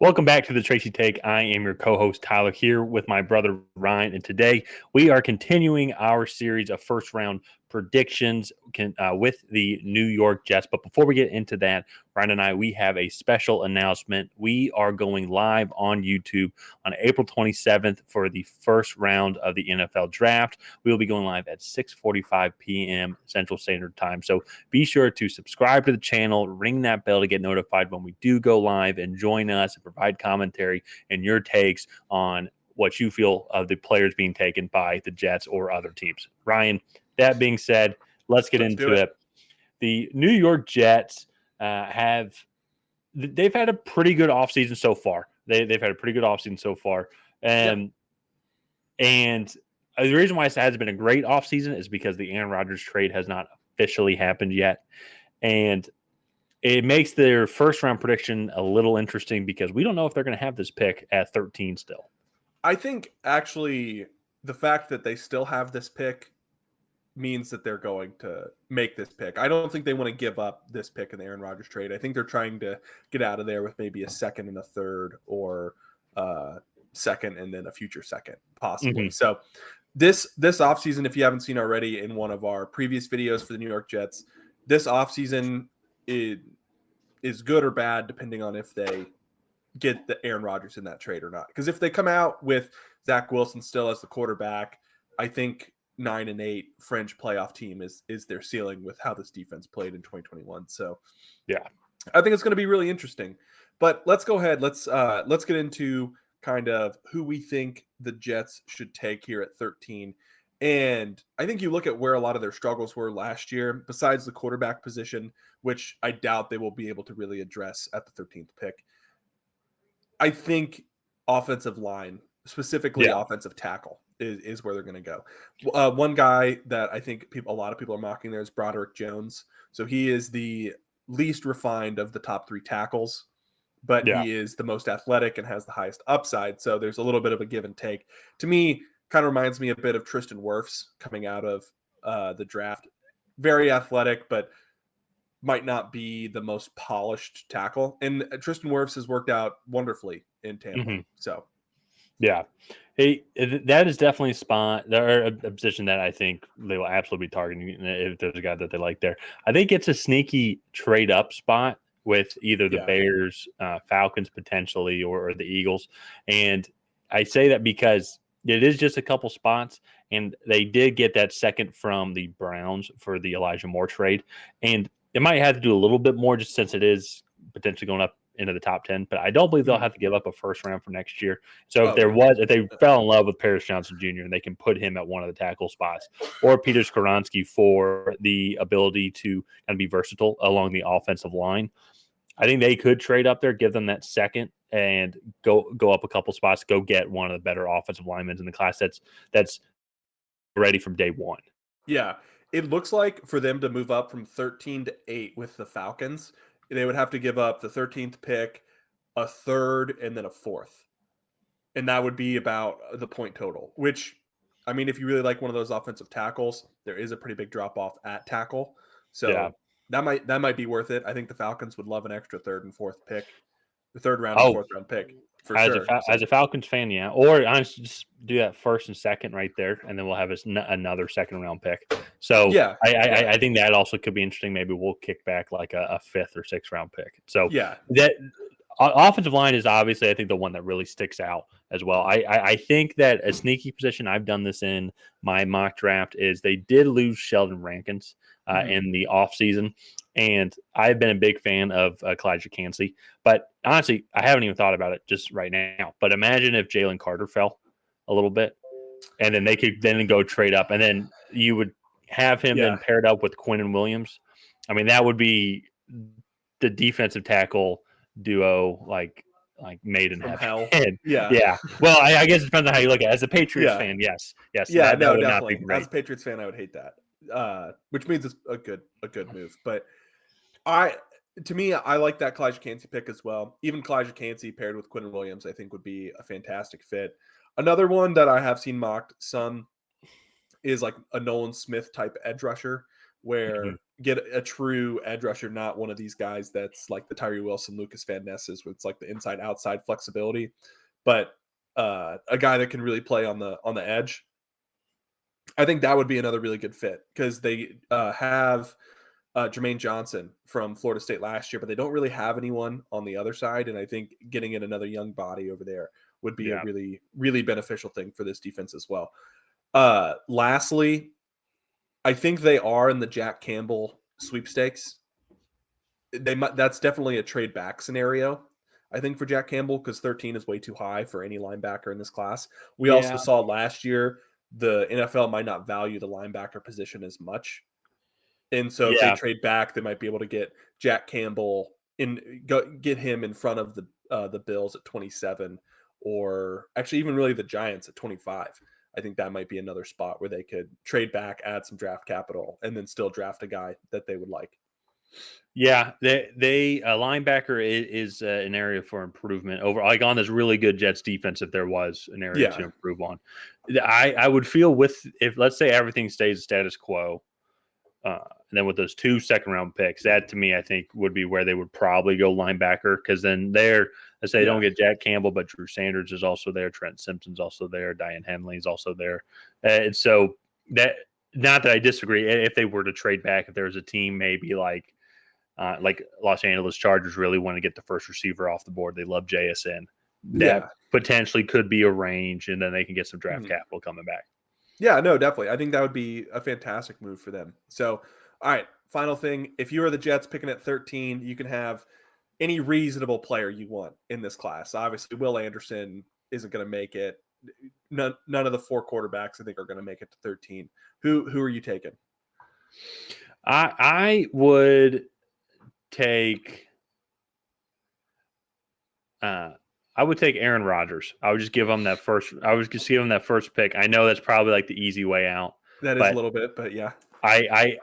Welcome back to the Tracy Take. I am your co-host Tyler here with my brother Ryan, and today we are continuing our series of first round predictions with the New York Jets. But before we get into that, Ryan and we have a special announcement. We are going live on YouTube on April 27th for the first round of the NFL Draft. We will be going live at 6:45 p.m. Central Standard Time. So be sure to subscribe to the channel, ring that bell to get notified when we do go live, and join us and provide commentary and your takes on what you feel of the players being taken by the Jets or other teams. Ryan, that being said, let's get into it. The New York Jets they've had a pretty good offseason so far. They've had a pretty good offseason so far. And the reason why it hasn't been a great offseason is because the Aaron Rodgers trade has not officially happened yet. And it makes their first round prediction a little interesting because we don't know if they're going to have this pick at 13 still. I think actually the fact that they still have this pick means that they're going to make this pick. I don't think they want to give up this pick in the Aaron Rodgers trade. I think they're trying to get out of there with maybe a second and a third, or second and then a future second, possibly. So this offseason, if you haven't seen already in one of our previous videos for the New York Jets, this offseason is good or bad depending on if they get the Aaron Rodgers in that trade or not. Because if they come out with Zach Wilson still as the quarterback, I think 9-8 fringe playoff team is their ceiling with how this defense played in 2021. So yeah, I think it's going to be really interesting. But let's go ahead. Let's get into kind of who we think the Jets should take here at 13. And I think you look at where a lot of their struggles were last year, besides the quarterback position, which I doubt they will be able to really address at the 13th pick. I think offensive line, specifically offensive tackle, is where they're going to go. One guy that I think a lot of people are mocking there is Broderick Jones. So he is the least refined of the top three tackles, but he is the most athletic and has the highest upside. So there's a little bit of a give and take. To me, kind of reminds me a bit of Tristan Wirfs coming out of the draft. Very athletic, but might not be the most polished tackle. And Tristan Wirfs has worked out wonderfully in Tampa. So, yeah, that is definitely a position that I think they will absolutely be targeting if there's a guy that they like there. I think it's a sneaky trade up spot with either the Bears, Falcons potentially, or the Eagles. And I say that because it is just a couple spots, and they did get that second from the Browns for the Elijah Moore trade. And it might have to do a little bit more just since it is potentially going up into the top 10, but I don't believe they'll have to give up a first round for next year. So if they fell in love with Paris Johnson Jr. and they can put him at one of the tackle spots, or Peter Skoronski for the ability to kind of be versatile along the offensive line, I think they could trade up there, give them that second, and go up a couple spots, go get one of the better offensive linemen in the class that's ready from day one. Yeah. It looks like for them to move up from 13 to 8 with the Falcons, they would have to give up the 13th pick, a third, and then a fourth. And that would be about the point total, which, I mean, if you really like one of those offensive tackles, there is a pretty big drop off at tackle. So that might be worth it. I think the Falcons would love an extra third and fourth pick, the third round and fourth round pick. As a Falcons fan, yeah. Or honestly, just do that first and second right there, and then we'll have another second round pick. So I think that also could be interesting. Maybe we'll kick back like a fifth or sixth round pick. So that offensive line is obviously, I think, the one that really sticks out as well. I think that a sneaky position, I've done this in my mock draft, is they did lose Sheldon Rankins in the offseason. And I've been a big fan of Kalijah Kancey, but honestly, I haven't even thought about it just right now. But imagine if Jalen Carter fell a little bit, and then they could then go trade up, and then you would have him then paired up with Quinnen Williams. I mean, that would be the defensive tackle duo, like made in heaven. Yeah. Well, I guess it depends on how you look at it. As a Patriots fan, yes. Yeah, no, definitely. As a Patriots fan, I would hate that. Which means it's a good move, but. To me, I like that Kalijah Kancey pick as well. Even Kalijah Kancey paired with Quinnen Williams, I think, would be a fantastic fit. Another one that I have seen mocked some is like a Nolan Smith type edge rusher where Mhm. get a true edge rusher, not one of these guys that's like the Tyree Wilson, Lucas Van Nesses, where it's like the inside outside flexibility, but a guy that can really play on the edge. I think that would be another really good fit because they have Jermaine Johnson from Florida State last year, but they don't really have anyone on the other side. And I think getting in another young body over there would be a Yeah. really, really beneficial thing for this defense as well. Lastly, I think they are in the Jack Campbell sweepstakes. That's definitely a trade back scenario. I think for Jack Campbell because 13 is way too high for any linebacker in this class. We also Yeah. saw last year the NFL might not value the linebacker position as much, and so if they Yeah. trade back, they might be able to get Jack Campbell get him in front of the Bills at 27, or actually even really the Giants at 25. I think that might be another spot where they could trade back, add some draft capital, and then still draft a guy that they would like. Yeah, they a linebacker is an area for improvement over like on this really good Jets defense. If there was an area to Yeah, improve on, I would feel with if let's say everything stays status quo, and then with those 2 second-round picks, that to me I think would be where they would probably go linebacker because then there, let's say they don't yeah, get Jack Campbell, but Drew Sanders is also there, Trent Simpson's also there, Diane Henley's also there, and so that not that I disagree. If they were to trade back, if there was a team maybe like Los Angeles Chargers really want to get the first receiver off the board. They love JSN. That yeah. potentially could be a range, and then they can get some draft Mhm. capital coming back. Yeah, no, definitely. I think that would be a fantastic move for them. So, all right, final thing. If you are the Jets picking at 13, you can have any reasonable player you want in this class. Obviously, Will Anderson isn't going to make it. None of the 4 quarterbacks I think are going to make it to 13. Who are you taking? I would take uh, I would take Aaron Rodgers. I would just give him that first. I would just give him that first pick. I know that's probably like the easy way out, That is a but little bit, but yeah. I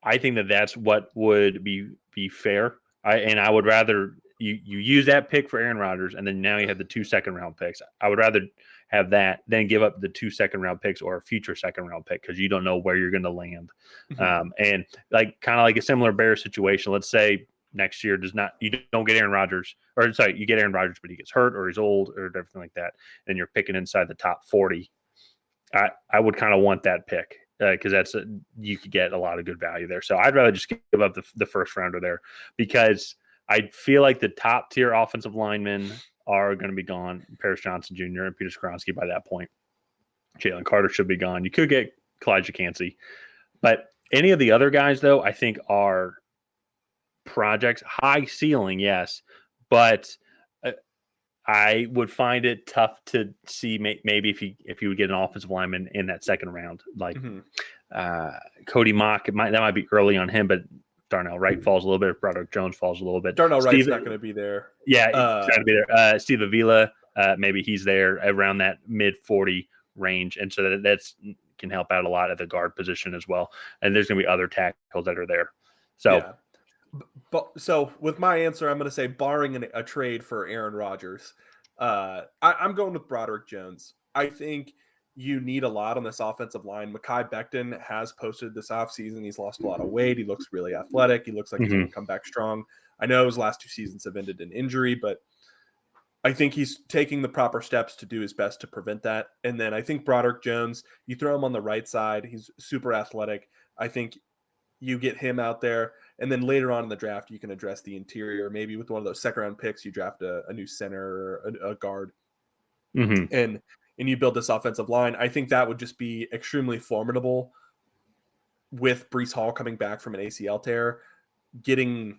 I think that that's what would be fair. I would rather you use that pick for Aaron Rodgers, and then now you have the 2 second-round picks. I would rather have that than give up the 2 second-round picks or a future second-round pick because you don't know where you're going to land. Mhm. And like kind of like a similar Bears situation. Let's say next year does not you don't get Aaron Rodgers, or sorry, you get Aaron Rodgers, but he gets hurt or he's old or everything like that, and you're picking inside the top 40. I would kind of want that pick because you could get a lot of good value there. So I'd rather just give up the first rounder there because I feel like the top tier offensive linemen are going to be gone. Paris Johnson Jr. and Peter Skoronski by that point. Jalen Carter should be gone. You could get Kalijah Cansey, but any of the other guys though, I think are projects, high ceiling, yes, but I would find it tough to see maybe if you would get an offensive lineman in that second round, like Mhm. uh, Cody Mock. That might be early on him, but Darnell Wright falls a little bit. Broderick Jones falls a little bit. Darnell Wright's Steve, not going to be there. yeah, he's trying to be there. Steve Avila, maybe he's there around that mid 40 range, and so that's can help out a lot at the guard position as well. And there's going to be other tackles that are there. So Yeah. But so with my answer, I'm going to say barring a trade for Aaron Rodgers, I'm going with Broderick Jones. I think you need a lot on this offensive line. Mekhi Becton has posted this offseason. He's lost a lot of weight. He looks really athletic. He looks like he's going mhm. to come back strong. I know his last 2 seasons have ended in injury, but I think he's taking the proper steps to do his best to prevent that. And then I think Broderick Jones, you throw him on the right side. He's super athletic. I think you get him out there, and then later on in the draft, you can address the interior. Maybe with one of those second round picks, you draft a new center or a guard, Mhm. and you build this offensive line. I think that would just be extremely formidable with Brees Hall coming back from an ACL tear. Getting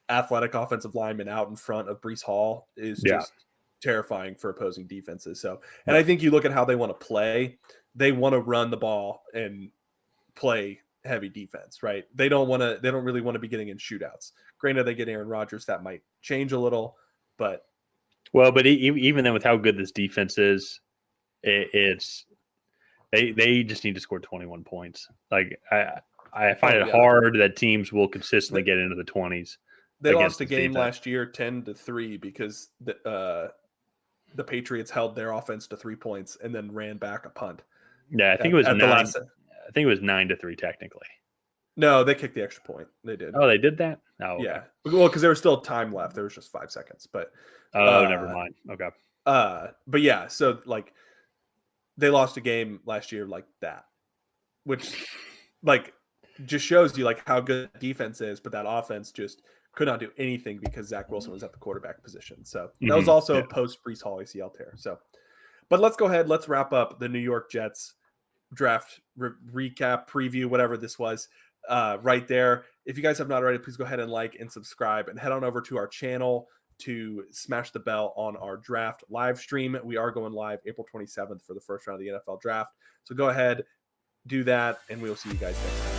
athletic offensive linemen out in front of Brees Hall is Yeah. just terrifying for opposing defenses. So, and Yep. I think you look at how they want to play. They want to run the ball and play heavy defense, right? They don't really want to be getting in shootouts. Granted, they get Aaron Rodgers, that might change a little, but Well, but even then, with how good this defense is, it's they just need to score 21 points. Like I find oh it yeah, hard that teams will consistently they, get into the 20s they against lost a this game defense. last year 10-3 because the Patriots held their offense to 3 points and then ran back a punt Yeah, I think it was at the nine. last. I think it was 9-3 technically. No, they kicked the extra point. They did. Oh, they did that? Oh, okay. Yeah. Well, because there was still time left. There was just 5 seconds. But Oh, never mind. Okay. but yeah, so like they lost a game last year like that, which like just shows you like how good defense is, but that offense just could not do anything because Zach Wilson was at the quarterback position. So that was also a post Brees Hall ACL tear. So, but let's go ahead. Let's wrap up the New York Jets draft recap, preview, whatever this was, right there. If you guys have not already, please go ahead and like and subscribe and head on over to our channel to smash the bell on our draft live stream. We are going live April 27th for the first round of the NFL draft. So go ahead, do that, and we'll see you guys next time.